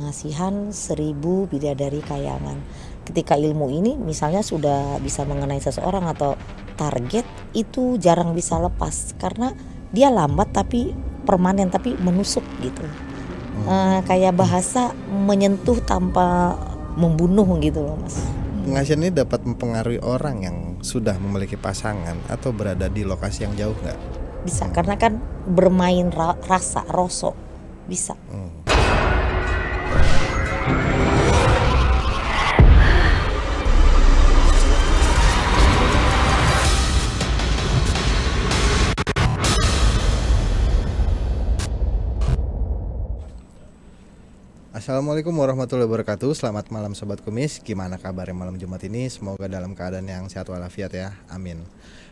Pengasihan 1000 bidadari kayangan. Ketika ilmu ini misalnya sudah bisa mengenai seseorang atau target, itu jarang bisa lepas karena dia lambat tapi permanen, tapi menusuk gitu. Kayak bahasa menyentuh tanpa membunuh gitu loh Mas. Pengasihan ini dapat mempengaruhi orang yang sudah memiliki pasangan atau berada di lokasi yang jauh nggak? Bisa karena kan bermain rasa, rosok bisa. Assalamualaikum warahmatullahi wabarakatuh. Selamat malam Sobat Kumis. Gimana kabarnya malam Jumat ini? Semoga dalam keadaan yang sehat walafiat ya. Amin.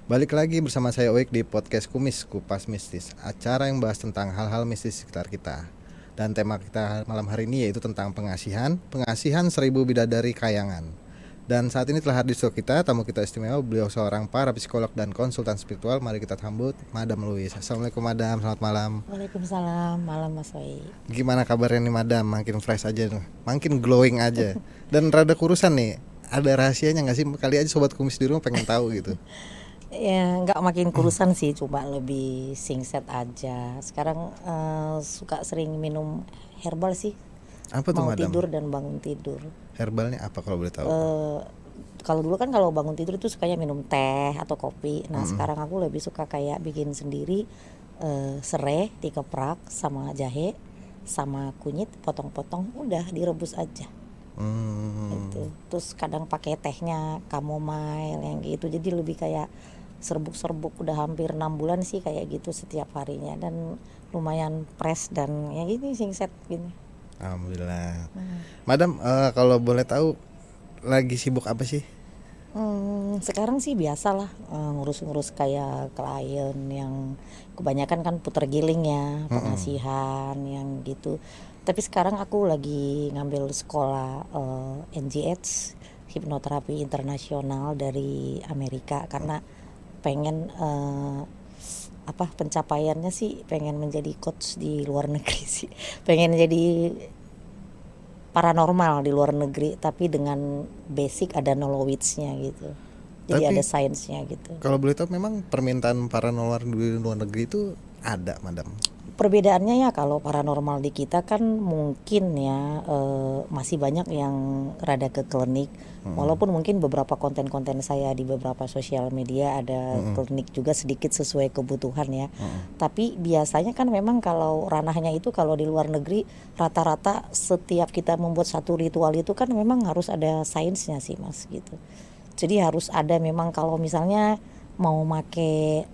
Balik lagi bersama saya Oik di podcast Kumis Kupas Mistis, acara yang bahas tentang hal-hal mistis sekitar kita. Dan tema kita malam hari ini yaitu tentang pengasihan 1000 bidadari kayangan. Dan saat ini telah hadir di studio kita tamu kita istimewa, beliau seorang para psikolog dan konsultan spiritual. Mari kita sambut Madam Louis. Assalamualaikum Madam, selamat malam. Waalaikumsalam, malam Mas Wai. Gimana kabarnya nih Madam? Makin fresh aja nih, makin glowing aja. Dan rada kurusan nih. Ada rahasianya nggak sih? Kali aja Sobat Kumis di rumah pengen tahu gitu. Ya nggak makin kurusan sih, cuma lebih singset aja. Sekarang suka sering minum herbal sih. Apa tuh Mau Madam? tidur dan bangun tidur. Herbalnya apa kalau boleh tahu? Kalau dulu kan kalau bangun tidur itu sukanya minum teh atau kopi. Nah sekarang aku lebih suka kayak bikin sendiri, serai dikeprak sama jahe sama kunyit, potong-potong, udah direbus aja. Gitu. Terus kadang pakai tehnya chamomile yang gitu. Jadi lebih kayak serbuk-serbuk. Udah hampir 6 bulan sih kayak gitu setiap harinya, dan lumayan fresh dan ya gini singset gini. Alhamdulillah. Madam, kalau boleh tahu lagi sibuk apa sih? Sekarang sih biasalah, ngurus-ngurus kayak klien yang kebanyakan kan puter giling ya, pengasihan yang gitu. Tapi sekarang aku lagi ngambil sekolah NGH, hipnoterapi internasional dari Amerika, karena pengen pencapaiannya sih pengen menjadi coach di luar negeri sih. Pengen jadi paranormal di luar negeri tapi dengan basic ada knowledge-nya gitu. Jadi Tapi ada sainsnya gitu. kalau boleh tahu memang permintaan paranormal di luar negeri itu ada Madam? Perbedaannya ya kalau paranormal di kita kan mungkin ya masih banyak yang rada ke klinik. Walaupun mungkin beberapa konten-konten saya di beberapa sosial media ada klinik juga sedikit sesuai kebutuhan ya. Tapi biasanya kan memang kalau ranahnya itu kalau di luar negeri rata-rata setiap kita membuat satu ritual itu kan memang harus ada sainsnya sih Mas gitu. Jadi harus ada memang kalau misalnya mau make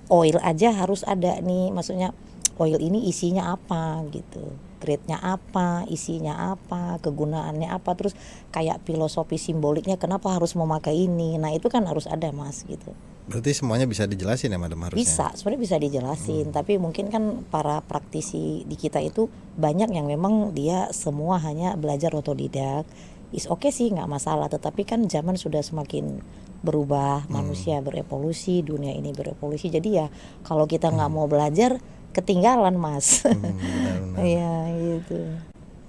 oil aja harus ada nih, maksudnya oil ini isinya apa gitu, grade-nya apa, isinya apa, kegunaannya apa, terus kayak filosofi simboliknya kenapa harus memakai ini. Nah itu kan harus ada Mas gitu. Berarti semuanya bisa dijelasin ya Madam harusnya? Bisa, sebenarnya bisa dijelasin, tapi mungkin kan para praktisi di kita itu banyak yang memang dia semua hanya belajar otodidak. Is oke sih, nggak masalah, tetapi kan zaman sudah semakin berubah, manusia berevolusi, dunia ini berevolusi, jadi ya kalau kita nggak mau belajar ketinggalan Mas. Benar-benar. Iya gitu.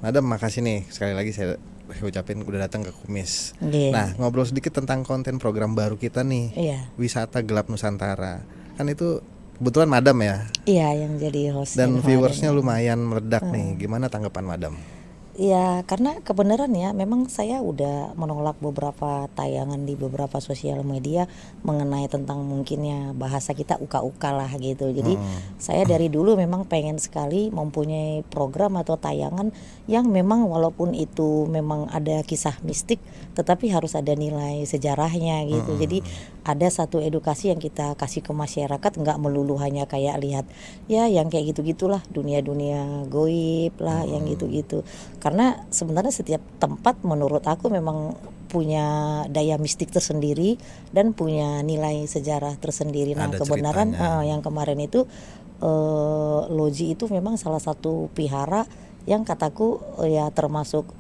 Madam, makasih nih sekali lagi saya ucapin udah datang ke Kumis. Iya. Nah, ngobrol sedikit tentang konten program baru kita nih, Iya. Wisata Gelap Nusantara. Kan itu kebetulan Madam ya, Iya yang jadi host dan kemarin viewersnya ya. lumayan meledak nih. Gimana tanggapan Madam? Ya karena kebenaran ya memang saya udah menolak beberapa tayangan di beberapa sosial media mengenai tentang mungkinnya bahasa kita uka-uka lah gitu. Jadi saya dari dulu memang pengen sekali mempunyai program atau tayangan yang memang walaupun itu memang ada kisah mistik tetapi harus ada nilai sejarahnya gitu. Jadi ada satu edukasi yang kita kasih ke masyarakat, nggak melulu hanya kayak lihat ya yang kayak gitu-gitulah, dunia-dunia goib lah yang gitu-gitu. Karena sebenarnya setiap tempat menurut aku memang punya daya mistik tersendiri dan punya nilai sejarah tersendiri. Nah Ada kebenaran ceritanya. yang kemarin itu Loji itu memang salah satu vihara yang kataku ya termasuk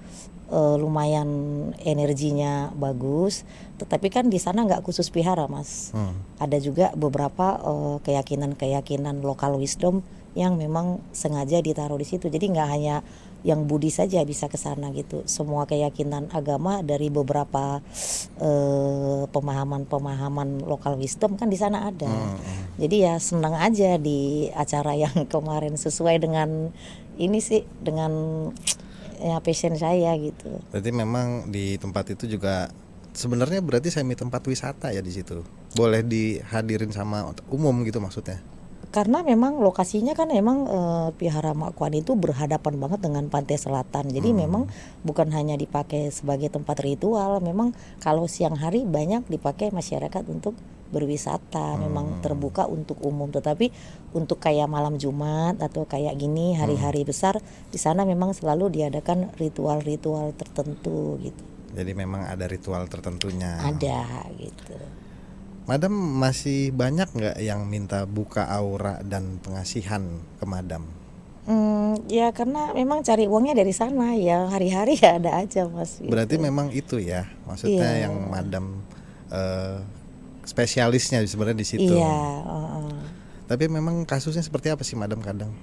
lumayan energinya bagus, tetapi kan di sana nggak khusus vihara Mas. Ada juga beberapa keyakinan-keyakinan lokal wisdom yang memang sengaja ditaruh di situ. Jadi nggak hanya yang Buddhis saja bisa ke sana gitu. Semua keyakinan agama dari beberapa pemahaman-pemahaman local wisdom kan di sana ada. Jadi ya senang aja di acara yang kemarin sesuai dengan ini sih, dengan ya passion saya gitu. Berarti memang di tempat itu juga sebenarnya berarti semi tempat wisata ya di situ. Boleh dihadirin sama umum gitu maksudnya. Karena memang lokasinya kan memang Vihara Makwan itu berhadapan banget dengan pantai selatan. Jadi memang bukan hanya dipakai sebagai tempat ritual, memang kalau siang hari banyak dipakai masyarakat untuk berwisata, memang terbuka untuk umum. Tetapi untuk kayak malam Jumat atau kayak gini hari-hari besar di sana memang selalu diadakan ritual-ritual tertentu gitu. Jadi memang ada ritual tertentunya. Ada gitu. Madam masih banyak nggak yang minta buka aura dan pengasihan ke Madam? Ya karena memang cari uangnya dari sana ya, hari-hari ya ada aja Mas. Berarti gitu. memang itu ya, maksudnya Iya. yang Madam spesialisnya sebenarnya di situ. Iya. Tapi memang kasusnya seperti apa sih Madam kadang?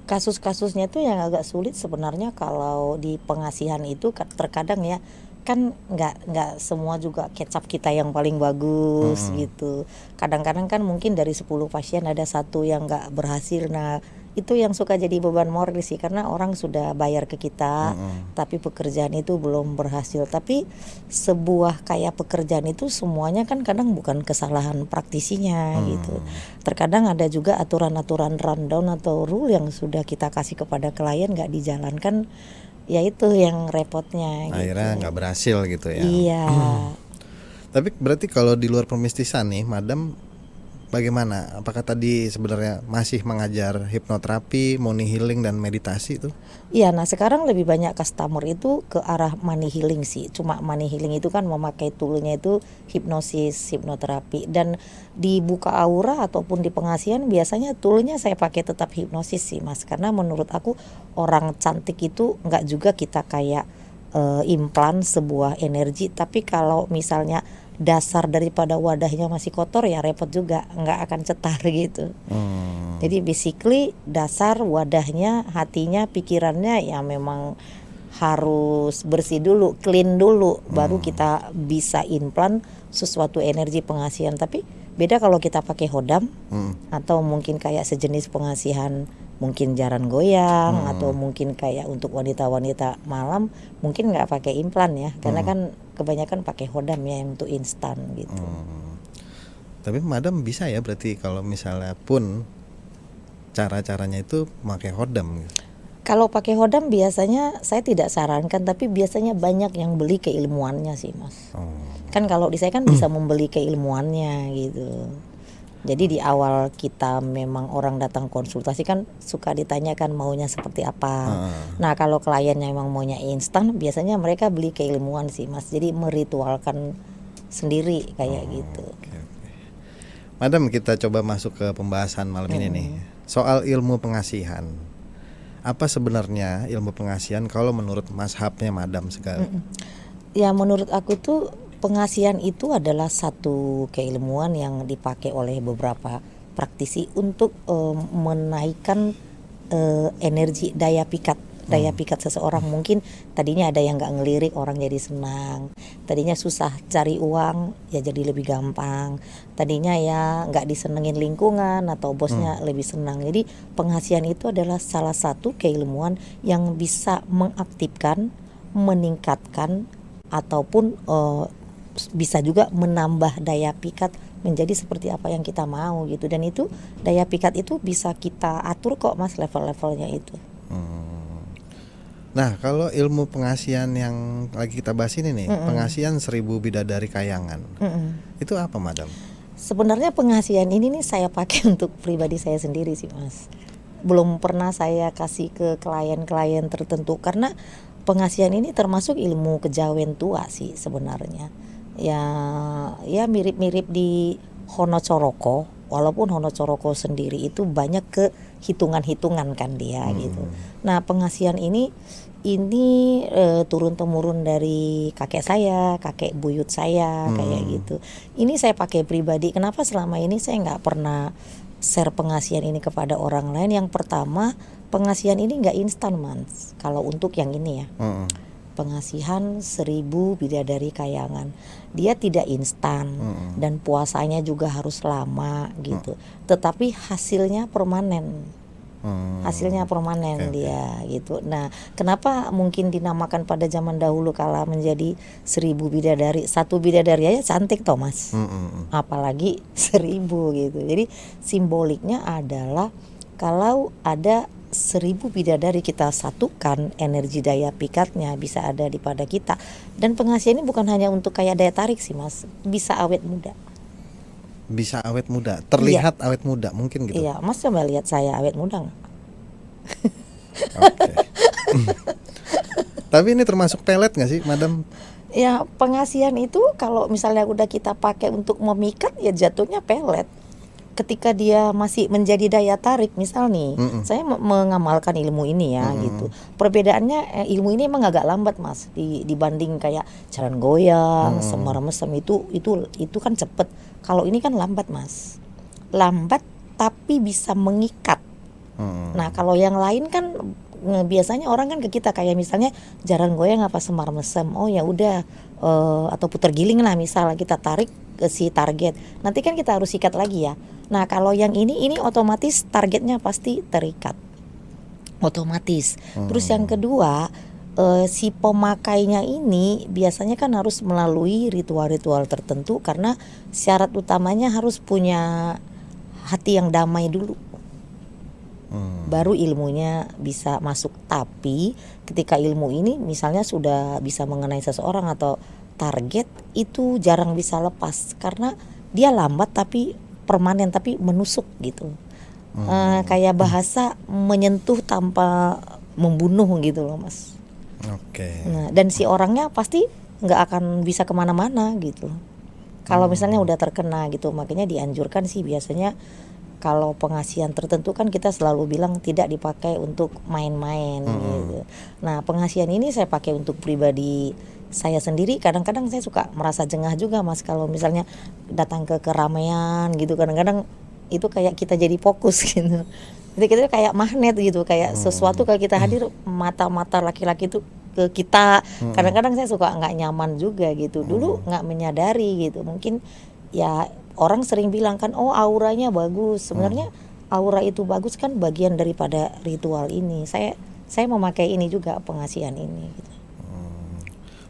Kasus-kasusnya itu yang agak sulit sebenarnya kalau di pengasihan itu terkadang ya kan nggak semua juga kecap kita yang paling bagus gitu. Kadang-kadang kan mungkin dari 10 pasien ada satu yang nggak berhasil. Nah itu yang suka jadi beban moral sih, karena orang sudah bayar ke kita tapi pekerjaan itu belum berhasil. Tapi sebuah kayak pekerjaan itu semuanya kan kadang bukan kesalahan praktisinya gitu. Terkadang ada juga aturan-aturan rundown atau rule yang sudah kita kasih kepada klien nggak dijalankan, ya itu yang repotnya Akhirnya gitu. nggak berhasil gitu ya. Iya. Tapi berarti kalau di luar pemistisan nih, Madam bagaimana? Apakah tadi sebenarnya masih mengajar hipnoterapi, money healing dan meditasi itu? Iya, nah sekarang lebih banyak customer itu ke arah money healing sih. Cuma money healing itu kan memakai toolnya itu hipnosis, hipnoterapi. Dan di buka aura ataupun di pengasihan biasanya toolnya saya pakai tetap hipnosis sih Mas. Karena menurut aku orang cantik itu nggak juga kita kayak implan sebuah energi. Tapi kalau misalnya dasar daripada wadahnya masih kotor ya repot juga, nggak akan cetar gitu. Jadi basically dasar wadahnya, hatinya, pikirannya ya memang harus bersih dulu, clean dulu, baru kita bisa implan sesuatu energi pengasihan. Tapi beda kalau kita pakai hodam atau mungkin kayak sejenis pengasihan, mungkin jaran goyang atau mungkin kayak untuk wanita-wanita malam mungkin nggak pakai implan ya, karena kan kebanyakan pakai hodam ya yang untuk instan gitu. Tapi Madam bisa ya berarti kalau misalnya pun cara-caranya itu pakai hodam gitu. Kalau pakai hodam biasanya saya tidak sarankan, tapi biasanya banyak yang beli keilmuannya sih Mas. Kan kalau di saya kan bisa membeli keilmuannya gitu. Jadi di awal kita memang orang datang konsultasi kan suka ditanyakan maunya seperti apa. Nah kalau kliennya memang maunya instan, biasanya mereka beli keilmuan sih Mas. Jadi meritualkan sendiri kayak gitu. Oke. Madam, kita coba masuk ke pembahasan malam ini nih. Soal ilmu pengasihan. Apa sebenarnya ilmu pengasihan kalau menurut mazhabnya Madam segala? Ya menurut aku tuh pengasihan itu adalah satu keilmuan yang dipakai oleh beberapa praktisi untuk menaikkan energi daya pikat seseorang. Mungkin tadinya ada yang nggak ngelirik, orang jadi senang. Tadinya susah cari uang, ya jadi lebih gampang. Tadinya ya nggak disenengin lingkungan atau bosnya lebih senang. Jadi pengasihan itu adalah salah satu keilmuan yang bisa mengaktifkan, meningkatkan ataupun bisa juga menambah daya pikat menjadi seperti apa yang kita mau gitu. Dan itu daya pikat itu bisa kita atur kok Mas, level-levelnya itu. Nah kalau ilmu pengasihan yang lagi kita bahas ini nih, pengasihan 1000 bidadari kayangan, itu apa Madam? Sebenarnya pengasihan ini nih saya pakai untuk pribadi saya sendiri sih Mas. Belum pernah saya kasih ke klien-klien tertentu, karena pengasihan ini termasuk ilmu kejawen tua sih sebenarnya. Ya mirip-mirip di Hono Coroko, walaupun Hono Coroko sendiri itu banyak ke hitungan-hitungan kan dia gitu. Nah pengasihan ini turun temurun dari kakek saya, kakek buyut saya kayak gitu. Ini saya pakai pribadi. Kenapa selama ini saya nggak pernah share pengasihan ini kepada orang lain? Yang pertama, pengasihan ini nggak instan Mas. Kalau untuk yang ini ya, Mm-mm. pengasihan 1000 bidadari kayangan, dia tidak instan dan puasanya juga harus lama gitu. Tetapi hasilnya permanen. Hasilnya permanen Oke. dia gitu. Nah, kenapa mungkin dinamakan pada zaman dahulu kala menjadi 1000 bidadari? Satu bidadari aja cantik toh Mas. Apalagi 1000 gitu. Jadi simboliknya adalah kalau ada 1000 bidadari kita satukan, energi daya pikatnya bisa ada di pada kita. Dan pengasihan ini bukan hanya untuk kayak daya tarik sih Mas, bisa awet muda. Bisa awet muda, terlihat awet muda mungkin gitu. Iya, Mas coba lihat saya awet muda nggak? Oke. Tapi ini termasuk pelet nggak sih, Madam? Ya, pengasihan itu kalau misalnya udah kita pakai untuk memikat ya jatuhnya pelet. Ketika dia masih menjadi daya tarik, misal nih, saya mengamalkan ilmu ini ya gitu. Perbedaannya ilmu ini emang agak lambat Mas dibanding kayak jalan goyang, semar mesem itu kan cepet. Kalau ini kan lambat Mas. Lambat tapi bisa mengikat. Nah, kalau yang lain kan biasanya orang kan ke kita kayak misalnya jalan goyang apa semar mesem. Oh ya udah atau putar giling lah misal kita tarik ke si target. Nanti kan kita harus sikat lagi ya. Nah, kalau yang ini otomatis targetnya pasti terikat. Otomatis. Terus yang kedua, si pemakainya ini biasanya kan harus melalui ritual-ritual tertentu karena syarat utamanya harus punya hati yang damai dulu. Baru ilmunya bisa masuk. Tapi ketika ilmu ini misalnya sudah bisa mengenai seseorang atau target, itu jarang bisa lepas karena dia lambat tapi permanen, tapi menusuk gitu. Kayak bahasa menyentuh tanpa membunuh gitu loh Mas. Oke. Nah, dan si orangnya pasti nggak akan bisa kemana-mana gitu kalau misalnya udah terkena gitu. Makanya dianjurkan sih biasanya kalau pengasihan tertentu kan kita selalu bilang tidak dipakai untuk main-main gitu. Nah, pengasihan ini saya pakai untuk pribadi saya sendiri. Kadang-kadang saya suka merasa jengah juga Mas kalau misalnya datang ke keramaian gitu. Kadang-kadang itu kayak kita jadi fokus gitu. Jadi kita kayak magnet gitu, kayak sesuatu kalau kita hadir mata-mata laki-laki itu ke kita. Kadang-kadang saya suka nggak nyaman juga gitu. Dulu nggak menyadari gitu. Mungkin ya orang sering bilang kan, oh auranya bagus. Sebenarnya aura itu bagus kan bagian daripada ritual ini. Saya memakai ini juga, pengasihan ini gitu.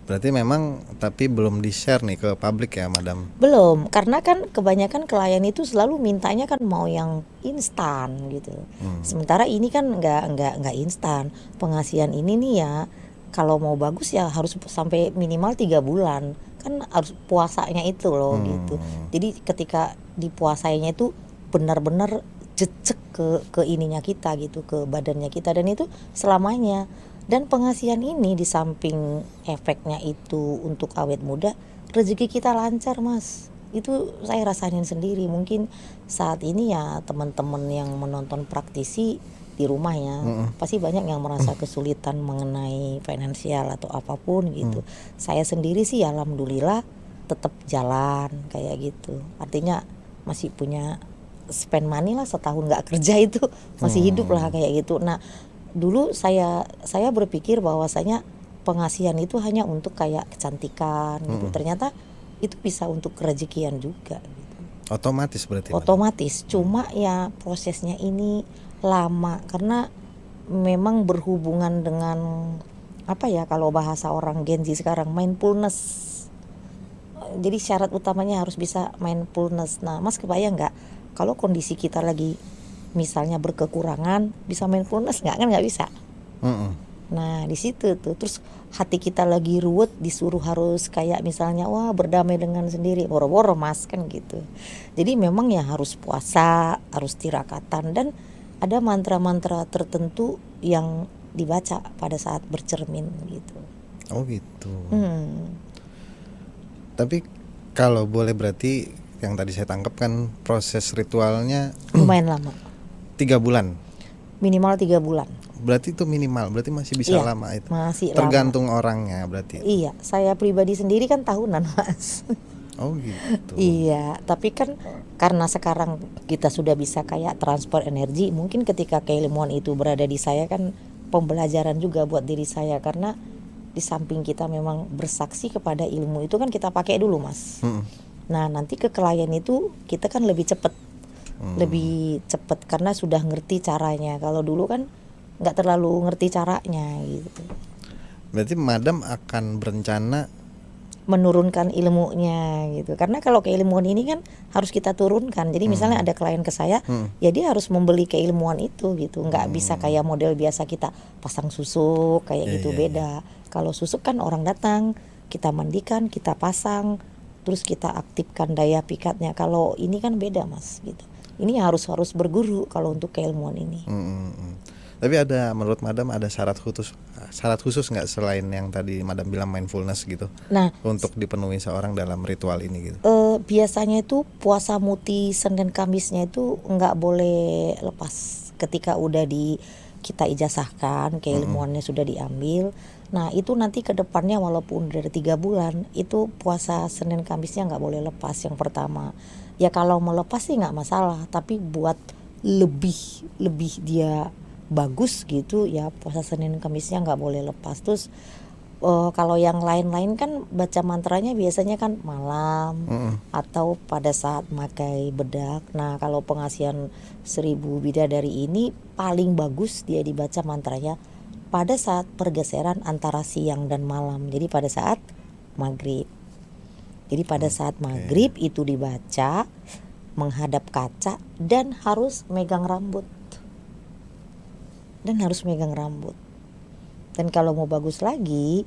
Berarti memang tapi belum di-share nih ke publik ya, Madam? Belum, karena kan kebanyakan klien itu selalu mintanya kan mau yang instan gitu. Sementara ini kan nggak instan. Pengasihan ini nih ya, kalau mau bagus ya harus sampai minimal 3 bulan. Kan harus puasanya itu loh gitu. Jadi ketika dipuasainya itu benar-benar jejak ke ininya kita gitu, ke badannya kita, dan itu selamanya. Dan pengasihan ini di samping efeknya itu untuk awet muda, rezeki kita lancar Mas. Itu saya rasain sendiri. Mungkin saat ini ya teman-teman yang menonton praktisi di rumah ya, pasti banyak yang merasa kesulitan mengenai finansial atau apapun gitu. Saya sendiri sih alhamdulillah tetap jalan kayak gitu. Artinya masih punya spend money lah, setahun nggak kerja itu masih hidup lah kayak gitu. Nah, dulu saya berpikir bahwasanya pengasihan itu hanya untuk kayak kecantikan gitu. Ternyata itu bisa untuk kerejekian juga gitu. Otomatis berarti, Madam? Otomatis. Cuma ya prosesnya ini lama karena memang berhubungan dengan apa ya, kalau bahasa orang Gen Z sekarang, mindfulness. Jadi syarat utamanya harus bisa mindfulness. Nah, Mas kebayang nggak kalau kondisi kita lagi misalnya berkekurangan, bisa mindfulness nggak? Kan nggak bisa. Nah di situ tuh, terus hati kita lagi ruwet disuruh harus kayak misalnya wah berdamai dengan sendiri, boro-boro Mas kan gitu. Jadi memang ya harus puasa, harus tirakatan, dan ada mantra-mantra tertentu yang dibaca pada saat bercermin gitu. Oh gitu. Tapi kalau boleh berarti yang tadi saya tangkap kan proses ritualnya Lumayan lama. 3 bulan. Minimal 3 bulan. Berarti itu minimal, berarti masih bisa Iya, lama itu. masih Tergantung orangnya berarti. Iya, saya pribadi sendiri kan tahunan Mas. Oh gitu. Iya, tapi kan karena sekarang kita sudah bisa kayak transfer energi, mungkin ketika keilmuan itu berada di saya kan pembelajaran juga buat diri saya, karena di samping kita memang bersaksi kepada ilmu itu kan kita pakai dulu Mas. Mm-mm. Nah nanti ke klien itu kita kan lebih cepet karena sudah ngerti caranya. Kalau dulu kan nggak terlalu ngerti caranya gitu. Berarti Madam akan berencana. Menurunkan ilmunya gitu, karena kalau keilmuan ini kan harus kita turunkan. Jadi misalnya ada klien ke saya, ya dia harus membeli keilmuan itu gitu, nggak bisa kayak model biasa kita pasang susuk kayak Iya, gitu, iya, beda. Kalau susuk kan orang datang, kita mandikan, kita pasang, terus kita aktifkan daya pikatnya. Kalau ini kan beda Mas gitu, ini harus berguru kalau untuk keilmuan ini. Tapi ada, menurut Madam ada syarat khusus nggak selain yang tadi Madam bilang mindfulness gitu, Nah untuk dipenuhi seorang dalam ritual ini gitu? biasanya itu puasa muti Senin Kamisnya itu nggak boleh lepas. Ketika udah kita ijazahkan, keilmuannya sudah diambil. Nah itu nanti ke depannya walaupun dari 3 bulan itu puasa Senin Kamisnya nggak boleh lepas. Yang pertama ya, kalau melepas sih nggak masalah, tapi buat lebih dia bagus gitu ya, puasa Senin Kamisnya nggak boleh lepas. Terus kalau yang lain-lain kan baca mantranya biasanya kan malam atau pada saat pakai bedak. Nah kalau pengasihan 1000 bidadari ini paling bagus dia dibaca mantranya pada saat pergeseran antara siang dan malam. Jadi pada saat maghrib. Jadi pada saat maghrib itu dibaca menghadap kaca dan harus megang rambut. Dan kalau mau bagus lagi,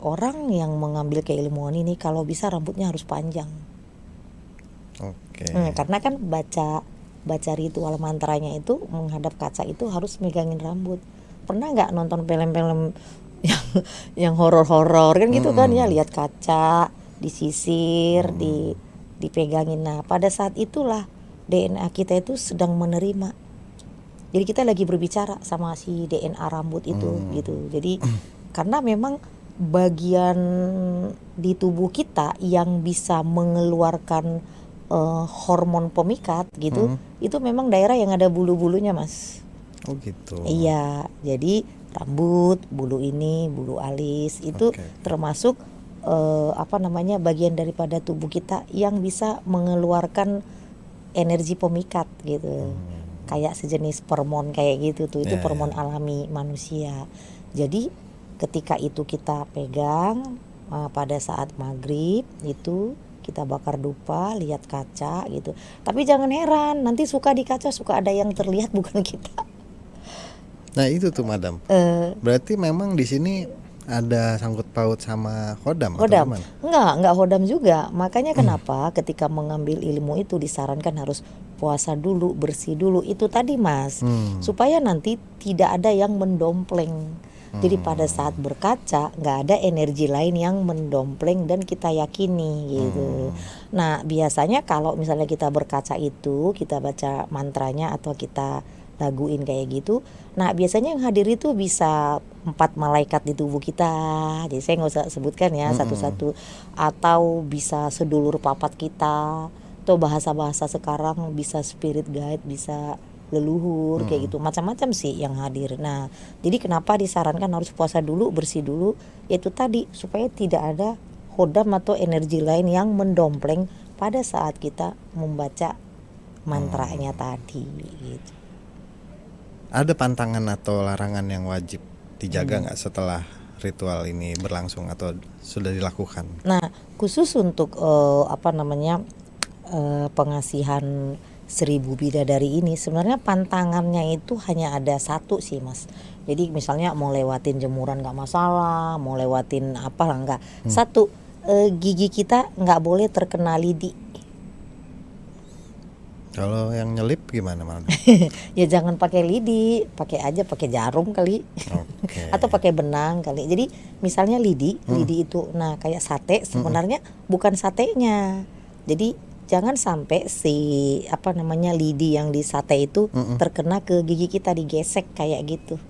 orang yang mengambil keilmuan ini kalau bisa rambutnya harus panjang. Oke. Karena kan baca ritual mantranya itu menghadap kaca itu harus megangin rambut. Pernah nggak nonton film-film yang horor-horor kan gitu kan ya, lihat kaca disisir, dipegangin. Nah pada saat itulah DNA kita itu sedang menerima. Jadi kita lagi berbicara sama si DNA rambut itu gitu. Jadi karena memang bagian di tubuh kita yang bisa mengeluarkan hormon pemikat gitu, itu memang daerah yang ada bulu-bulunya Mas. Oh gitu. Iya, jadi rambut, bulu ini, bulu alis itu termasuk bagian daripada tubuh kita yang bisa mengeluarkan energi pemikat gitu. Kayak sejenis hormon kayak gitu tuh, itu hormon alami manusia. Jadi ketika itu kita pegang pada saat maghrib itu kita bakar dupa, lihat kaca gitu. Tapi jangan heran, nanti suka di kaca suka ada yang terlihat bukan kita. Nah itu tuh Madam. Berarti memang di sini ada sangkut paut sama hodam atau Hodam? gimana? Enggak hodam juga. Makanya kenapa ketika mengambil ilmu itu disarankan harus puasa dulu, bersih dulu. Itu tadi Mas, supaya nanti tidak ada yang mendompleng. Jadi pada saat berkaca nggak ada energi lain yang mendompleng dan kita yakini gitu. Nah biasanya kalau misalnya kita berkaca itu, kita baca mantranya atau kita laguin kayak gitu. Nah biasanya yang hadir itu bisa 4 malaikat di tubuh kita. Jadi saya nggak usah sebutkan ya satu-satu. Atau bisa sedulur papat kita. Atau bahasa-bahasa sekarang bisa spirit guide, bisa leluhur kayak gitu. Macam-macam sih yang hadir. Nah jadi kenapa disarankan harus puasa dulu, bersih dulu, yaitu tadi supaya tidak ada hodam atau energi lain yang mendompleng pada saat kita membaca mantranya tadi gitu. Ada pantangan atau larangan yang wajib dijaga nggak setelah ritual ini berlangsung atau sudah dilakukan? Nah khusus untuk pengasihan 1000 bidadari ini sebenarnya pantangannya itu hanya ada satu sih Mas. Jadi misalnya mau lewatin jemuran nggak masalah, mau lewatin apa lah nggak. Satu, gigi kita nggak boleh terkena lidi. Kalau yang nyelip gimana Madam? Ya jangan pakai lidi, pakai jarum kali. Atau pakai benang kali. Jadi misalnya lidi itu nah kayak sate sebenarnya bukan satenya. Jadi jangan sampai lidi yang di sate itu terkena ke gigi kita, digesek kayak gitu.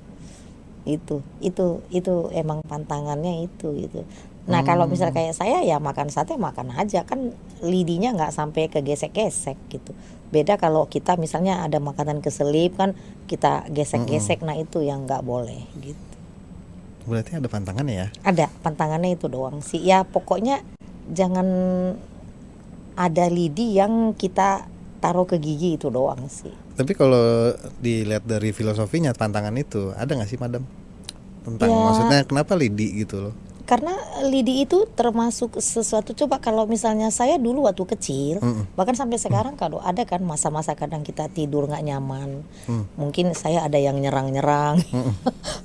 Itu emang pantangannya itu gitu. Nah kalau misal kayak saya ya makan sate makan aja kan, lidinya nggak sampai kegesek-gesek gitu. Beda kalau kita misalnya ada makanan keselip kan kita gesek-gesek, nah itu yang nggak boleh gitu. Berarti ada pantangannya ya. Ada pantangannya itu doang sih ya, pokoknya jangan ada lidi yang kita taruh ke gigi, itu doang sih. Tapi kalau dilihat dari filosofinya pantangan itu ada nggak sih madam? Tentang Ya maksudnya kenapa lidi gitu loh? karena lidi itu termasuk sesuatu, coba kalau misalnya saya dulu waktu kecil, bahkan sampai sekarang kalau ada kan masa-masa kadang kita tidur nggak nyaman, mungkin saya ada yang nyerang-nyerang.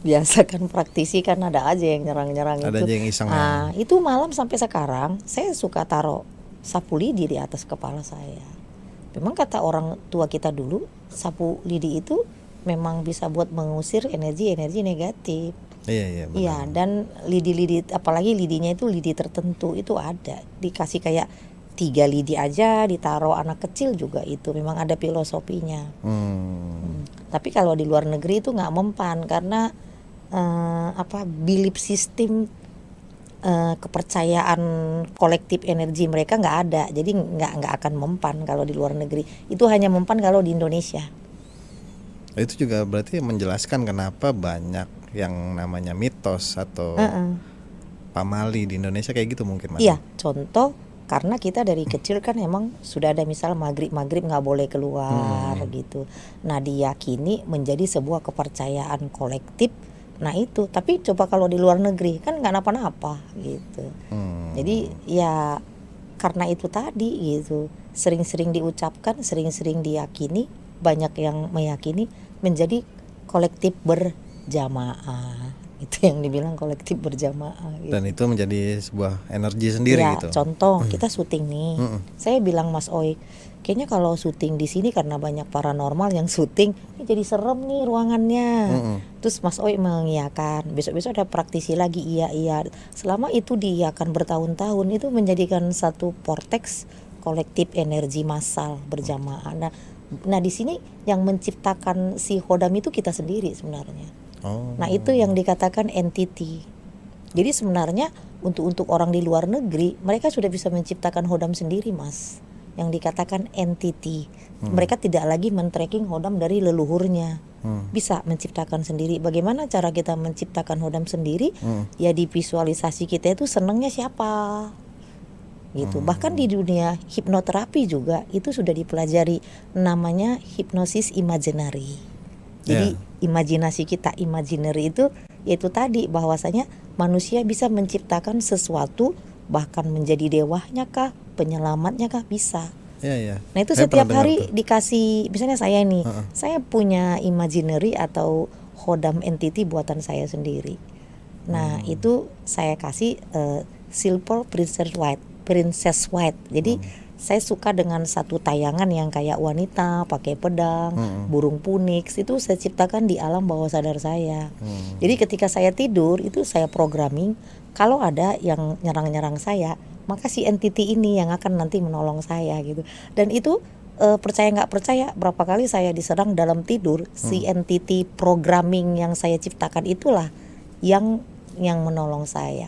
Biasa kan praktisi kan ada aja yang nyerang-nyerang Ada itu. aja yang iseng ya. Ah, itu malam sampai sekarang saya suka taruh sapu lidi di atas kepala saya. Memang kata orang tua kita dulu, sapu lidi itu memang bisa buat mengusir energi-energi negatif. Iya benar. Iya, dan lidi-lidi, apalagi lidinya itu lidi tertentu itu ada. Dikasih kayak 3 lidi aja ditaruh anak kecil juga, itu memang ada filosofinya. Tapi kalau di luar negeri itu nggak mempan karena belief system, kepercayaan kolektif energi mereka nggak ada, jadi nggak akan mempan kalau di luar negeri. Itu hanya mempan kalau di Indonesia. Itu juga berarti menjelaskan kenapa banyak yang namanya mitos atau pamali di Indonesia kayak gitu mungkin madam. Iya, contoh karena kita dari kecil kan emang sudah ada misal maghrib nggak boleh keluar gitu. Nah diyakini menjadi sebuah kepercayaan kolektif. Nah itu, tapi coba kalau di luar negeri kan nggak napa-napa gitu. Jadi ya karena itu tadi gitu, sering-sering diucapkan, sering-sering diyakini, banyak yang meyakini menjadi kolektif berjamaah. Itu yang dibilang kolektif berjamaah gitu. Dan itu menjadi sebuah energi sendiri Ya, gitu. contoh kita syuting nih. Saya bilang Mas Oi, kayaknya kalau syuting di sini karena banyak paranormal yang syuting, ini jadi serem nih ruangannya. Terus Mas Oi mengiyakan. Besok-besok ada praktisi lagi, iya. Selama itu diiyakan bertahun-tahun, itu menjadikan satu vortex kolektif energi massal berjamaah. Nah di sini yang menciptakan si Hodam itu kita sendiri sebenarnya. Nah itu yang dikatakan entity. Jadi sebenarnya untuk orang di luar negeri, mereka sudah bisa menciptakan Hodam sendiri, Mas. Yang dikatakan entity. Mereka tidak lagi men-tracking Hodam dari leluhurnya. Bisa menciptakan sendiri. Bagaimana cara kita menciptakan Hodam sendiri? Ya di visualisasi kita itu senangnya siapa? Gitu. Bahkan di dunia hipnoterapi juga itu sudah dipelajari, namanya hipnosis imaginary. Jadi imajinasi kita, imaginary itu yaitu tadi bahwasanya manusia bisa menciptakan sesuatu, bahkan menjadi dewanya kah, penyelamatnya kah, bisa. Iya. Nah itu Saya setiap pernah hari dengar tuh. dikasih, misalnya saya nih, saya punya imaginary atau Hodam entity buatan saya sendiri. Nah itu saya kasih Silver Princess White. Jadi saya suka dengan satu tayangan yang kayak wanita pakai pedang, burung phoenix, itu saya ciptakan di alam bawah sadar saya. Jadi ketika saya tidur itu saya programming, kalau ada yang nyerang-nyerang saya, maka si entity ini yang akan nanti menolong saya gitu. Dan itu percaya nggak percaya, berapa kali saya diserang dalam tidur, si entity programming yang saya ciptakan itulah yang menolong saya.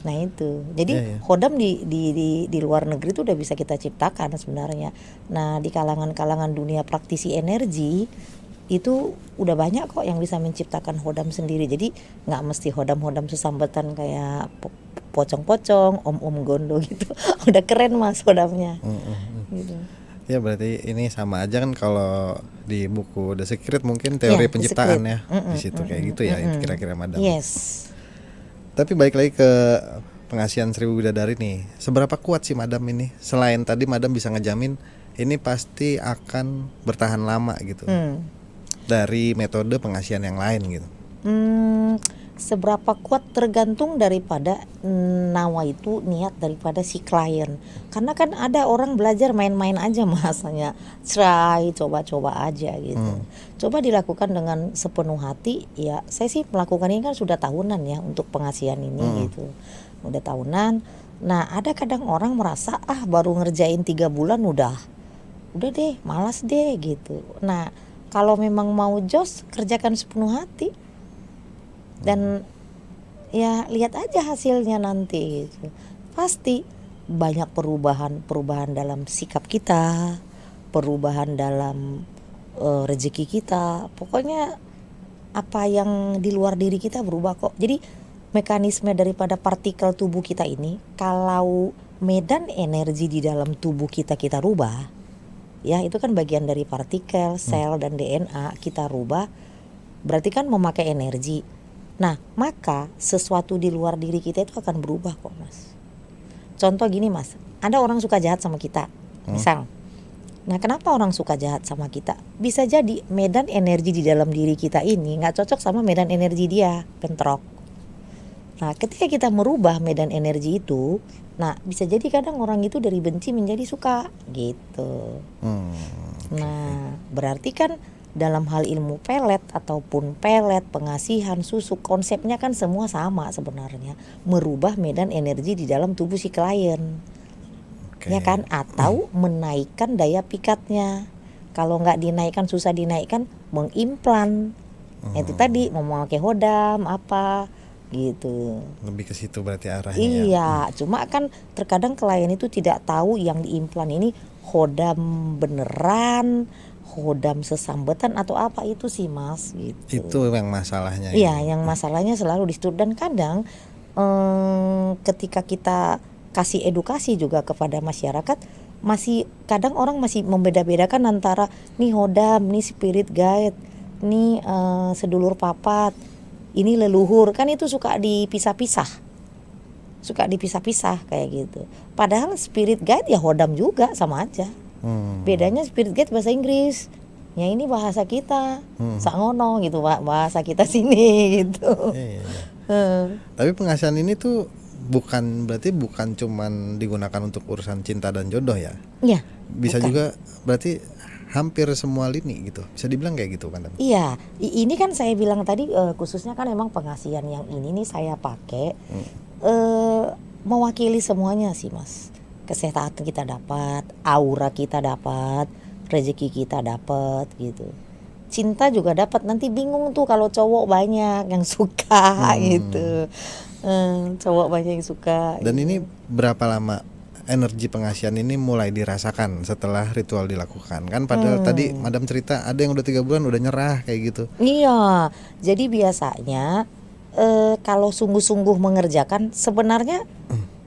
Nah itu, jadi Hodam di luar negeri itu udah bisa kita ciptakan sebenarnya. Nah di kalangan dunia praktisi energi itu udah banyak kok yang bisa menciptakan Hodam sendiri. Jadi nggak mesti Hodam sesambatan kayak pocong-pocong, om-om gondo gitu. Udah keren Mas Hodamnya. Gitu. Ya berarti ini sama aja kan kalau di buku The Secret mungkin teori penciptaan ya. Di situ kayak gitu ya kira-kira madam. Yes. Tapi balik lagi ke pengasihan 1000 bidadari nih. Seberapa kuat sih madam ini? Selain tadi madam bisa ngejamin ini pasti akan bertahan lama gitu. Dari metode pengasihan yang lain gitu. Seberapa kuat tergantung daripada nawa itu, niat daripada si klien. Karena kan ada orang belajar main-main aja masanya, coba-coba aja gitu. Coba dilakukan dengan sepenuh hati. Ya saya sih melakukan ini kan sudah tahunan ya untuk pengasihan ini gitu. Udah tahunan. Nah ada kadang orang merasa baru ngerjain 3 bulan udah deh malas deh gitu. Nah kalau memang mau jos, kerjakan sepenuh hati. Dan ya lihat aja hasilnya nanti gitu. Pasti banyak perubahan dalam sikap kita, perubahan dalam rezeki kita. Pokoknya apa yang di luar diri kita berubah kok. Jadi mekanisme daripada partikel tubuh kita ini, kalau medan energi di dalam tubuh kita rubah, ya itu kan bagian dari partikel, sel dan DNA kita rubah, berarti kan memakai energi. Nah, maka sesuatu di luar diri kita itu akan berubah kok, Mas. Contoh gini, Mas, ada orang suka jahat sama kita, misal. Nah, kenapa orang suka jahat sama kita? Bisa jadi medan energi di dalam diri kita ini nggak cocok sama medan energi dia, bentrok. Nah, ketika kita merubah medan energi itu, nah bisa jadi kadang orang itu dari benci menjadi suka, gitu. Nah, berarti kan dalam hal ilmu pelet ataupun pelet, pengasihan, susuk, konsepnya kan semua sama sebenarnya. Merubah medan energi di dalam tubuh si klien. Ya kan, atau menaikkan daya pikatnya. Kalau nggak dinaikkan, susah dinaikkan, mengimplan. Itu tadi mau pakai hodam apa gitu. Lebih ke situ berarti arahnya. Iya, cuma kan terkadang klien itu tidak tahu yang diimplan ini hodam beneran, hodam sesambetan atau apa itu sih, Mas, gitu. Itu yang masalahnya. Iya, yang masalahnya selalu di situ. Dan kadang ketika kita kasih edukasi juga kepada masyarakat, masih kadang orang masih membeda-bedakan antara nih hodam, nih spirit guide, nih sedulur papat, ini leluhur, kan itu suka dipisah-pisah kayak gitu. Padahal spirit guide ya hodam juga sama aja. Bedanya spirit guide bahasa Inggris, ya ini bahasa kita, sangono gitu, bahasa kita sini gitu. Tapi pengasihan ini tuh berarti bukan cuman digunakan untuk urusan cinta dan jodoh ya? Iya. Bisa bukan. Juga berarti hampir semua lini gitu, bisa dibilang kayak gitu kan? Iya, ini kan saya bilang tadi khususnya kan emang pengasihan yang ini nih saya pakai mewakili semuanya sih, Mas. Kesehatan kita dapat, aura kita dapat, rezeki kita dapat gitu. Cinta juga dapat. Nanti bingung tuh kalau cowok banyak yang suka gitu. Cowok banyak yang suka. Dan gitu. ini berapa lama energi pengasihan ini mulai dirasakan setelah ritual dilakukan? Kan padahal tadi Madam cerita ada yang udah 3 bulan udah nyerah kayak gitu. Iya, jadi biasanya kalau sungguh-sungguh mengerjakan sebenarnya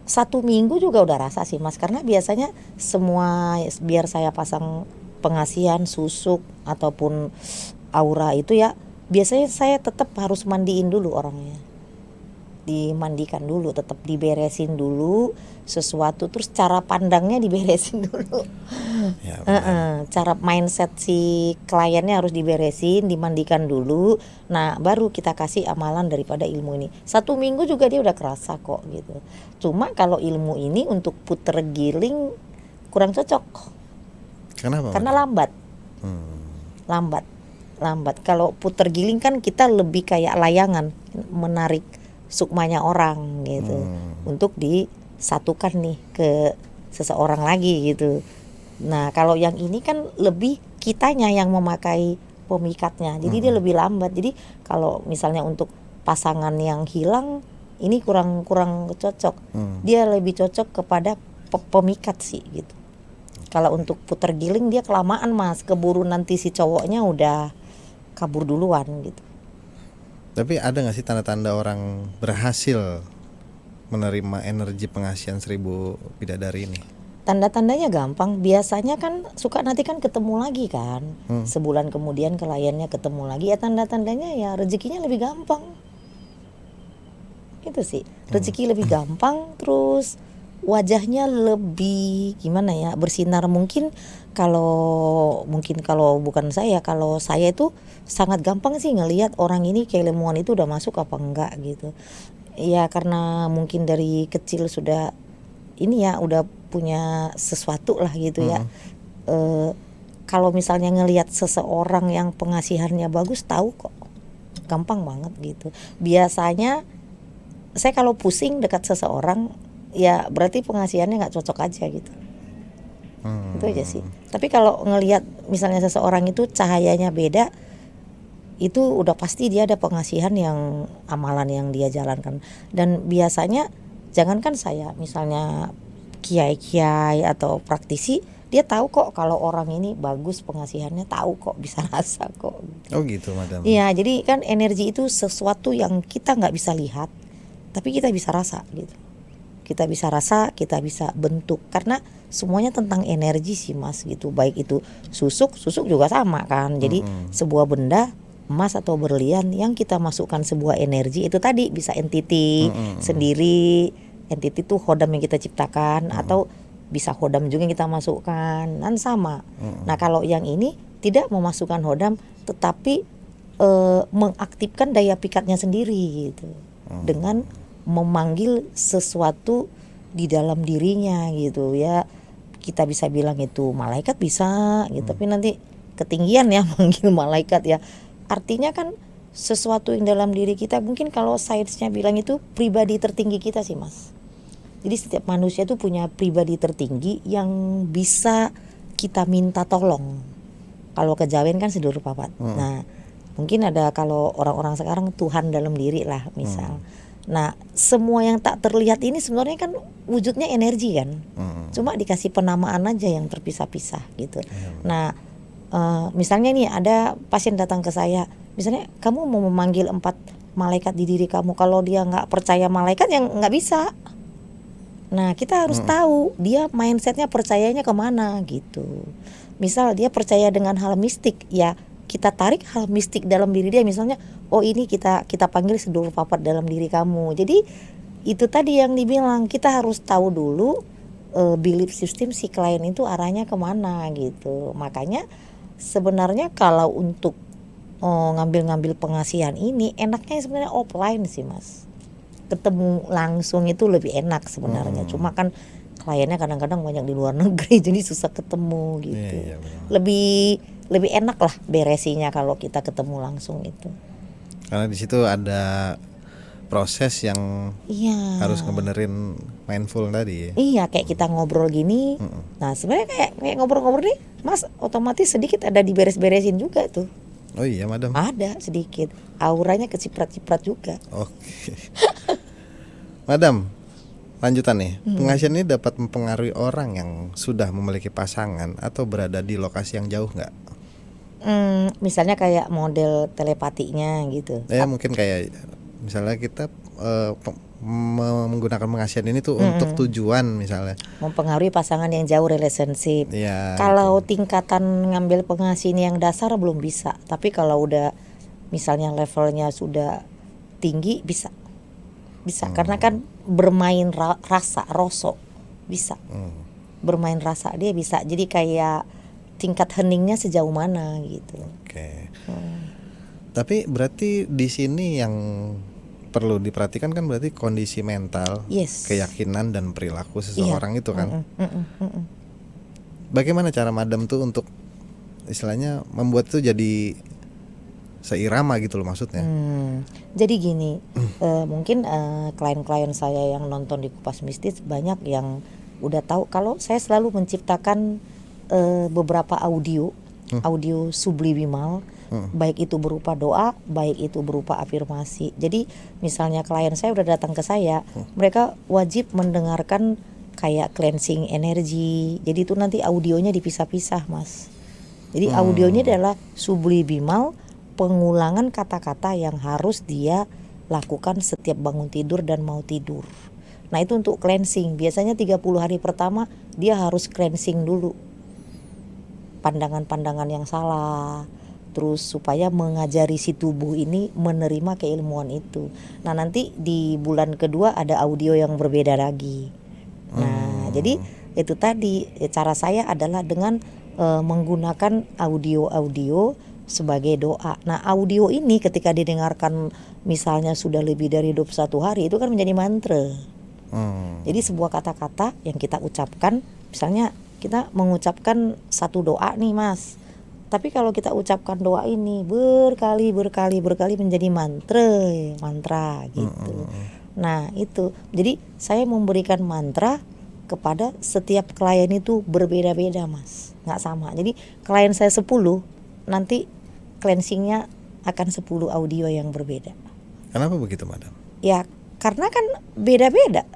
1 minggu juga udah rasa sih, Mas. Karena biasanya semua biar saya pasang pengasihan, susuk ataupun aura itu ya, biasanya saya tetap harus mandiin dulu orangnya. Dimandikan dulu, tetap diberesin dulu sesuatu, terus cara pandangnya diberesin dulu. Ya, cara mindset si kliennya harus diberesin, dimandikan dulu. Nah, baru kita kasih amalan daripada ilmu ini. 1 minggu juga dia udah kerasa kok gitu. Cuma kalau ilmu ini untuk puter giling kurang cocok. Kenapa? Karena lambat. Lambat. Kalau puter giling kan kita lebih kayak layangan, menarik sukmanya orang gitu, untuk disatukan nih ke seseorang lagi gitu. Nah, kalau yang ini kan lebih kitanya yang memakai pemikatnya, jadi dia lebih lambat. Jadi kalau misalnya untuk pasangan yang hilang ini kurang cocok, dia lebih cocok kepada pemikat sih gitu. Kalau untuk puter giling dia kelamaan, Mas, keburu nanti si cowoknya udah kabur duluan gitu. Tapi ada gak sih tanda-tanda orang berhasil menerima energi pengasihan 1000 bidadari ini? Tanda-tandanya gampang. Biasanya kan suka nanti kan ketemu lagi kan. Sebulan kemudian kliennya ketemu lagi. Ya tanda-tandanya ya rezekinya lebih gampang. Itu sih. Rezeki lebih gampang, terus wajahnya lebih gimana ya, bersinar. Mungkin kalau bukan saya, kalau saya itu sangat gampang sih ngelihat orang ini keilmuan itu udah masuk apa enggak gitu. Ya karena mungkin dari kecil sudah ini ya, udah punya sesuatu lah gitu ya. Kalau misalnya ngelihat seseorang yang pengasihannya bagus, tahu kok, gampang banget gitu. Biasanya saya kalau pusing dekat seseorang ya berarti pengasihannya nggak cocok aja gitu. Itu aja sih. Tapi kalau ngelihat misalnya seseorang itu cahayanya beda, itu udah pasti dia ada pengasihan yang amalan yang dia jalankan. Dan biasanya jangankan saya, misalnya kiai-kiai atau praktisi, dia tahu kok kalau orang ini bagus pengasihannya, tahu kok, bisa rasa kok. Oh gitu, Madam. Iya, jadi kan energi itu sesuatu yang kita nggak bisa lihat, tapi kita bisa rasa gitu. Kita bisa rasa, kita bisa bentuk, karena semuanya tentang energi sih Mas gitu. Baik itu susuk juga sama kan. Jadi sebuah benda emas atau berlian yang kita masukkan sebuah energi, itu tadi bisa entity sendiri, entity itu hodam yang kita ciptakan, atau bisa hodam juga yang kita masukkan, kan sama. Nah kalau yang ini tidak memasukkan hodam, tetapi mengaktifkan daya pikatnya sendiri gitu, dengan memanggil sesuatu di dalam dirinya gitu ya. Kita bisa bilang itu malaikat bisa gitu, tapi nanti ketinggian ya manggil malaikat ya. Artinya kan sesuatu yang dalam diri kita, mungkin kalau sainsnya bilang itu pribadi tertinggi kita sih Mas. Jadi setiap manusia itu punya pribadi tertinggi yang bisa kita minta tolong. Kalau kejawen kan sedulur papat. Nah mungkin ada kalau orang-orang sekarang Tuhan dalam diri lah misal. Nah semua yang tak terlihat ini sebenarnya kan wujudnya energi kan. Cuma dikasih penamaan aja yang terpisah-pisah gitu. Nah misalnya nih ada pasien datang ke saya, misalnya kamu mau memanggil 4 malaikat di diri kamu, kalau dia nggak percaya malaikat yang nggak bisa. Nah kita harus tahu dia mindsetnya percayanya kemana gitu. Misal dia percaya dengan hal mistik, ya kita tarik hal mistik dalam diri dia. Misalnya oh ini kita panggil sedulur papat dalam diri kamu. Jadi itu tadi yang dibilang, kita harus tahu dulu belief system si klien itu arahnya kemana gitu. Makanya sebenarnya kalau untuk ngambil pengasihan ini enaknya sebenarnya offline sih Mas. Ketemu langsung itu lebih enak sebenarnya. Cuma kan kliennya kadang-kadang banyak di luar negeri jadi susah ketemu gitu. Iya, Lebih enak lah beresinya kalau kita ketemu langsung itu. Karena di situ ada proses yang harus ngebenerin mindful tadi ya. Iya, kayak kita ngobrol gini. Nah sebenarnya kayak ngobrol-ngobrol nih Mas, otomatis sedikit ada diberes-beresin juga tuh. Oh iya Madam. Ada sedikit, auranya keciprat-ciprat juga. Oke. Madam, lanjutan nih. Pengasihan ini dapat mempengaruhi orang yang sudah memiliki pasangan atau berada di lokasi yang jauh nggak? Misalnya kayak model telepatinya gitu. Ya mungkin kayak misalnya kita menggunakan pengasihan ini tuh untuk tujuan misalnya. Mempengaruhi pasangan yang jauh relationship. Ya, Kalau tingkatan ngambil pengasihan yang dasar belum bisa. Tapi kalau udah misalnya levelnya sudah tinggi bisa. Karena kan bermain rasa, rosok bisa. Bermain rasa dia bisa. Jadi kayak tingkat heningnya sejauh mana gitu. Oke. Tapi berarti di sini yang perlu diperhatikan kan berarti kondisi mental, keyakinan dan perilaku seseorang itu kan. Bagaimana cara Madam tuh untuk istilahnya membuat itu jadi seirama gitu loh maksudnya. Jadi gini, mungkin klien-klien saya yang nonton di Kupas Mistis banyak yang udah tahu kalau saya selalu menciptakan beberapa audio subliminal, baik itu berupa doa, baik itu berupa afirmasi. Jadi misalnya klien saya udah datang ke saya, mereka wajib mendengarkan kayak cleansing energi. Jadi itu nanti audionya dipisah-pisah Mas. Jadi audionya adalah subliminal, pengulangan kata-kata yang harus dia lakukan setiap bangun tidur dan mau tidur. Nah itu untuk cleansing. Biasanya 30 hari pertama dia harus cleansing dulu pandangan-pandangan yang salah, terus supaya mengajari si tubuh ini menerima keilmuan itu. Nah nanti di bulan kedua ada audio yang berbeda lagi. Nah jadi itu tadi cara saya adalah dengan menggunakan audio sebagai doa. Nah audio ini ketika didengarkan misalnya sudah lebih dari 21 hari itu kan menjadi mantra. Jadi sebuah kata-kata yang kita ucapkan, misalnya kita mengucapkan satu doa nih Mas, tapi kalau kita ucapkan doa ini berkali menjadi mantra gitu. Nah itu, jadi saya memberikan mantra kepada setiap klien itu berbeda-beda Mas, nggak sama. Jadi klien saya 10, nanti cleansingnya akan 10 audio yang berbeda. Kenapa begitu, Madam? Ya karena kan beda-beda,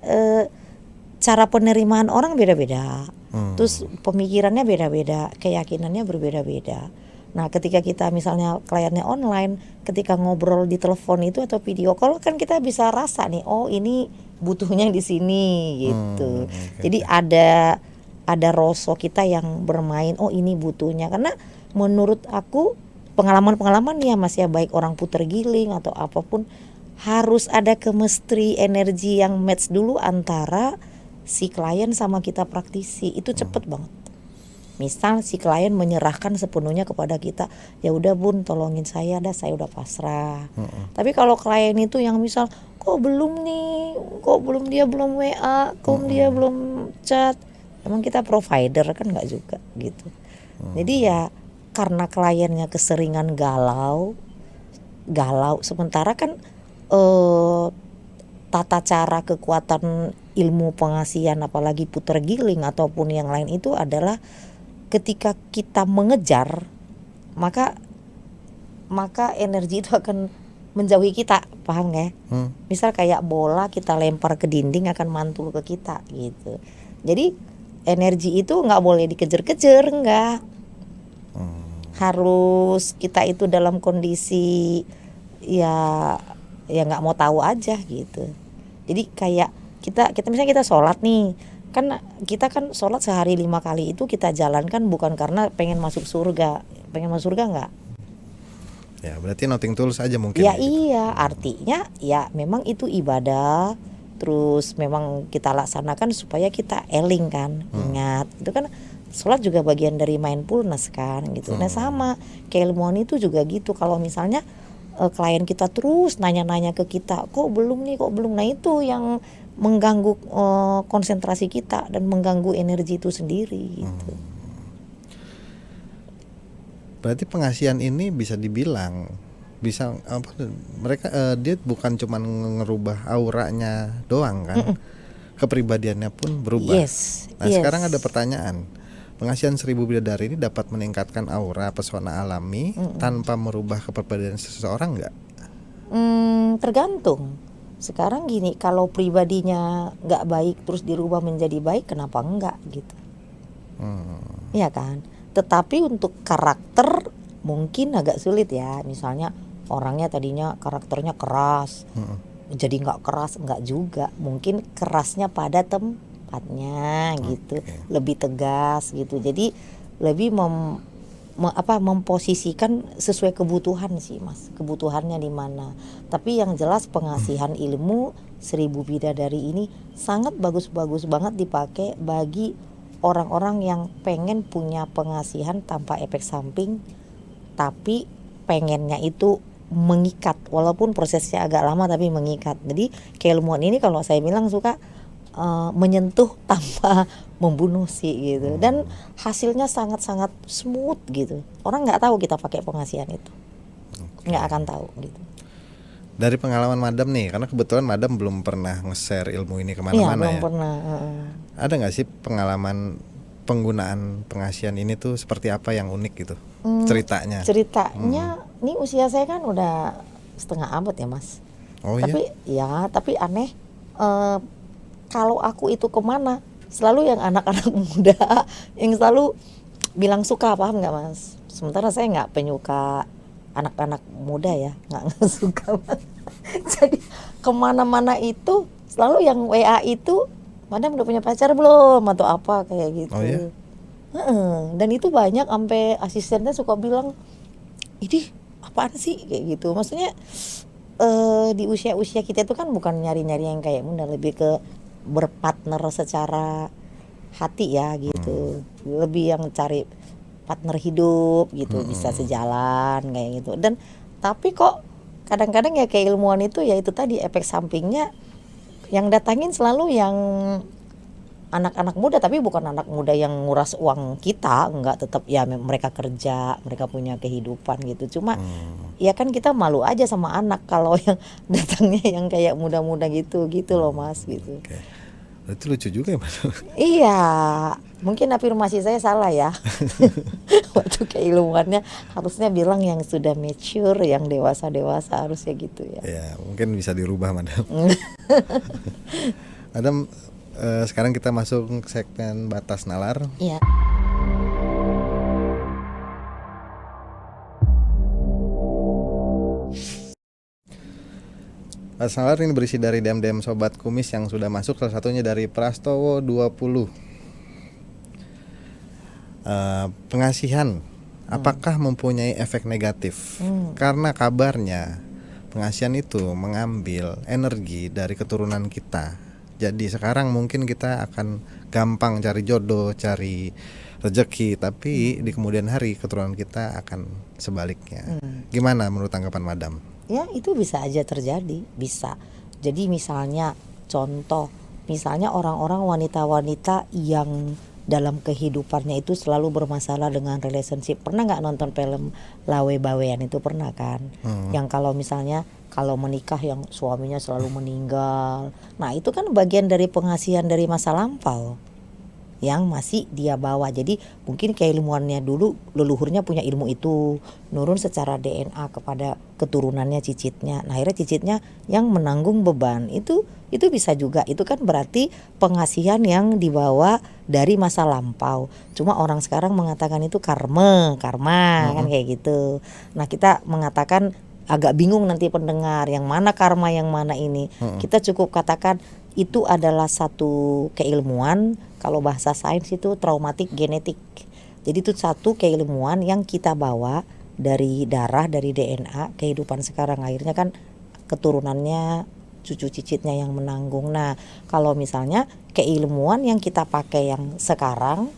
cara penerimaan orang beda-beda, terus pemikirannya beda-beda, keyakinannya berbeda-beda. Nah ketika kita misalnya kliennya online, ketika ngobrol di telepon itu atau video call kan kita bisa rasa nih, oh ini butuhnya di sini gitu. Jadi ada rasa kita yang bermain, oh ini butuhnya. Karena menurut aku pengalaman-pengalaman ya Mas ya, baik orang puter giling atau apapun, harus ada chemistry energi yang match dulu antara si klien sama kita praktisi. Itu cepet banget. Misal si klien menyerahkan sepenuhnya kepada kita, ya udah Bun tolongin saya dah, saya udah pasrah. Tapi kalau klien itu yang misal kok belum nih, kok belum, dia belum WA, kok dia belum chat, emang kita provider kan nggak juga gitu. Jadi ya karena kliennya keseringan galau, sementara kan tata cara kekuatan ilmu pengasihan apalagi puter giling ataupun yang lain itu adalah ketika kita mengejar maka energi itu akan menjauhi kita, paham ya? Misal kayak bola kita lempar ke dinding akan mantul ke kita gitu. Jadi energi itu nggak boleh dikejar-kejar, nggak. Harus kita itu dalam kondisi ya nggak mau tahu aja gitu. Jadi kayak kita misalnya kita sholat nih, kan kita kan sholat sehari 5 kali itu kita jalankan bukan karena pengen masuk surga nggak? Ya berarti nothing tulus aja mungkin. Ya gitu. iya, artinya ya memang itu ibadah, terus memang kita laksanakan supaya kita eling kan, ingat itu kan. Sholat juga bagian dari mindfulness kan gitu. Nah sama keilmuan itu juga gitu. Kalau misalnya klien kita terus nanya-nanya ke kita, kok belum nih, kok belum. Nah itu yang mengganggu konsentrasi kita dan mengganggu energi itu sendiri gitu. Berarti pengasihan ini bisa dibilang bisa apa? Mereka dia bukan cuma ngerubah auranya doang kan, kepribadiannya pun berubah. Nah sekarang ada pertanyaan, pengasihan 1000 bidadari ini dapat meningkatkan aura pesona alami tanpa merubah kepribadian seseorang nggak? Tergantung. Sekarang gini, kalau pribadinya nggak baik terus dirubah menjadi baik, kenapa enggak gitu? Iya kan. Tetapi untuk karakter mungkin agak sulit ya. Misalnya orangnya tadinya karakternya keras, jadi nggak keras, nggak juga. Mungkin kerasnya pada tempatnya gitu, lebih tegas gitu. Jadi lebih memposisikan sesuai kebutuhan sih Mas, kebutuhannya di mana. Tapi yang jelas pengasihan ilmu 1000 bidadari ini sangat bagus banget dipakai bagi orang-orang yang pengen punya pengasihan tanpa efek samping, tapi pengennya itu mengikat, walaupun prosesnya agak lama tapi mengikat. Jadi keilmuan ini kalau saya bilang suka menyentuh tanpa membunuh sih gitu, dan hasilnya sangat-sangat smooth gitu. Orang nggak tahu kita pakai pengasihan itu, nggak akan tahu gitu. Dari pengalaman Madam nih, karena kebetulan Madam belum pernah nge-share ilmu ini Iya, kemana-mana belum ya. pernah. Ada nggak sih pengalaman penggunaan pengasihan ini tuh seperti apa yang unik gitu ceritanya? Ceritanya, nih usia saya kan udah setengah abad ya Mas. Oh Tapi iya? tapi aneh. Kalau aku itu kemana, selalu yang anak-anak muda yang selalu bilang suka, paham nggak Mas? Sementara saya nggak penyuka anak-anak muda ya, nggak suka. Jadi kemana-mana itu selalu yang WA itu, Madam udah punya pacar belum atau apa kayak gitu. Oh iya? Dan itu banyak, sampai asistennya suka bilang, ini apaan sih kayak gitu. Maksudnya di usia-usia kita itu kan bukan nyari-nyari yang kayak muda, lebih ke berpartner secara hati ya gitu, lebih yang cari partner hidup gitu, bisa sejalan kayak gitu. Dan tapi kok kadang-kadang ya keilmuan itu ya itu tadi efek sampingnya, yang datangin selalu yang anak-anak muda, tapi bukan anak muda yang nguras uang kita, enggak, tetap ya mereka kerja, mereka punya kehidupan gitu. Cuma ya kan kita malu aja sama anak kalau yang datangnya yang kayak muda-muda gitu loh Mas gitu. Itu lucu juga ya Madam. Iya, mungkin afirmasi saya salah ya. Waktu keilmuannya harusnya bilang yang sudah mature, yang dewasa-dewasa harusnya gitu ya. Ya mungkin bisa dirubah Madam. Madam, sekarang kita masuk ke segmen batas nalar. Iya. Batas nalar ini berisi dari DM sobat kumis yang sudah masuk, salah satunya dari Prastowo 20. Pengasihan apakah mempunyai efek negatif? Karena kabarnya pengasihan itu mengambil energi dari keturunan kita. Jadi sekarang mungkin kita akan gampang cari jodoh, cari rezeki, tapi di kemudian hari keturunan kita akan sebaliknya. Gimana menurut tanggapan Madam? Ya, itu bisa aja terjadi, bisa. Jadi misalnya contoh, misalnya orang-orang wanita-wanita yang dalam kehidupannya itu selalu bermasalah dengan relationship. Pernah nggak nonton film Lawe Bawean itu, pernah kan? Yang kalau misalnya kalau menikah yang suaminya selalu meninggal. Nah, itu kan bagian dari pengasihan dari masa lampau yang masih dia bawa. Jadi mungkin keilmuannya dulu, leluhurnya punya ilmu itu, nurun secara DNA kepada keturunannya, cicitnya. Nah, akhirnya cicitnya yang menanggung beban. Itu bisa juga. Itu kan berarti pengasihan yang dibawa dari masa lampau. Cuma orang sekarang mengatakan itu karma kan kayak gitu. Nah, kita mengatakan agak bingung nanti pendengar, yang mana karma, yang mana ini. Kita cukup katakan itu adalah satu keilmuan. Kalau bahasa sains itu traumatik genetik. Jadi itu satu keilmuan yang kita bawa dari darah, dari DNA, kehidupan sekarang. Akhirnya kan keturunannya, cucu cicitnya yang menanggung. Nah, kalau misalnya keilmuan yang kita pakai yang sekarang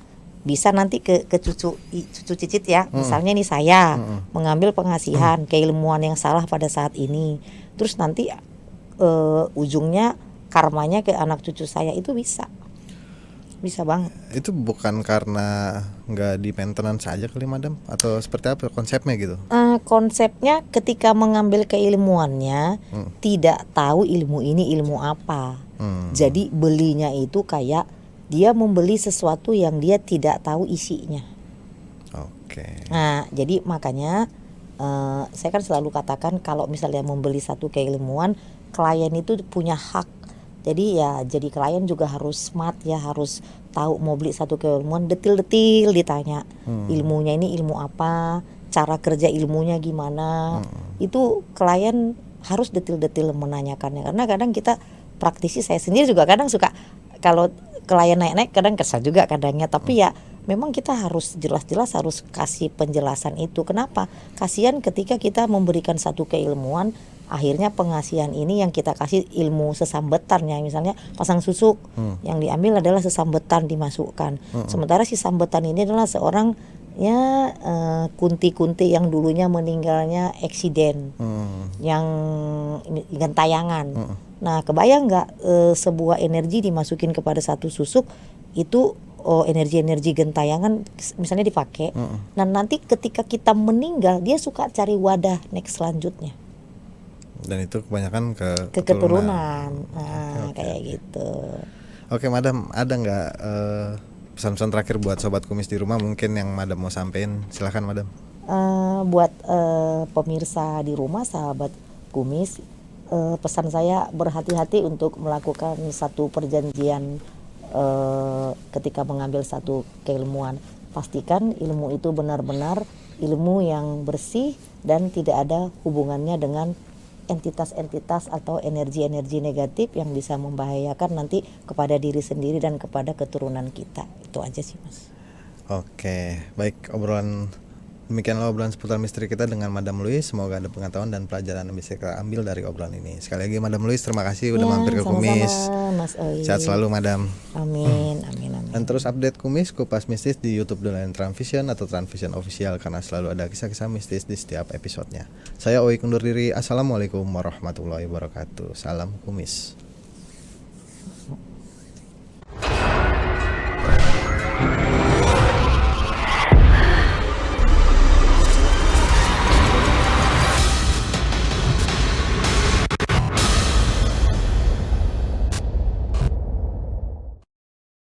bisa nanti ke cucu cicit ya. Misalnya nih saya mengambil pengasihan keilmuan yang salah pada saat ini. Terus nanti ujungnya karmanya ke anak cucu saya, itu bisa banget. Itu bukan karena nggak di maintenance saja kali Madam, atau seperti apa konsepnya gitu? Konsepnya ketika mengambil keilmuannya tidak tahu ilmu ini ilmu apa. Jadi belinya itu kayak dia membeli sesuatu yang dia tidak tahu isinya. Oke. Nah, jadi makanya saya kan selalu katakan kalau misalnya membeli satu keilmuan, klien itu punya hak. Jadi ya, jadi klien juga harus smart ya, harus tahu mau beli satu keilmuan detil-detil ditanya. Ilmunya ini ilmu apa, cara kerja ilmunya gimana. Itu klien harus detil-detil menanyakannya, karena kadang kita praktisi, saya sendiri juga kadang suka kalau klien naik-naik kadang kesal juga kadangnya, tapi ya memang kita harus jelas-jelas harus kasih penjelasan itu. Kenapa? Kasihan ketika kita memberikan satu keilmuan, akhirnya pengasihan ini yang kita kasih ilmu sesambetan ya, misalnya pasang susuk, yang diambil adalah sesambetan dimasukkan. Sementara si sambetan ini adalah seorang ya kunti-kunti yang dulunya meninggalnya eksiden, yang gentayangan. Nah, kebayang nggak sebuah energi dimasukin kepada satu susuk itu, energi-energi gentayangan misalnya dipakai. Nah, nanti ketika kita meninggal dia suka cari wadah next selanjutnya. Dan itu kebanyakan ke keturunan. Oke. Kayak gitu. Oke Madam, ada nggak pesan-pesan terakhir buat sobat kumis di rumah mungkin yang Madam mau sampein? Silakan Madam. Buat pemirsa di rumah, sahabat kumis, pesan saya berhati-hati untuk melakukan satu perjanjian ketika mengambil satu keilmuan. Pastikan ilmu itu benar-benar ilmu yang bersih dan tidak ada hubungannya dengan entitas-entitas atau energi-energi negatif yang bisa membahayakan nanti kepada diri sendiri dan kepada keturunan kita. Itu aja sih Mas. Oke, baik, demikianlah obrolan seputar misteri kita dengan Madam Louis. Semoga ada pengetahuan dan pelajaran yang bisa kita ambil dari obrolan ini. Sekali lagi Madam Louis, terima kasih udah mampir ke Kumis. Mas Oi. Sehat selalu Madam. Amin. Dan terus update Kumis, Kupas Mistis di YouTube Dolanan Transvision atau Transvision Official, karena selalu ada kisah-kisah mistis di setiap episodenya. Saya Oi undur diri. Assalamualaikum warahmatullahi wabarakatuh. Salam Kumis.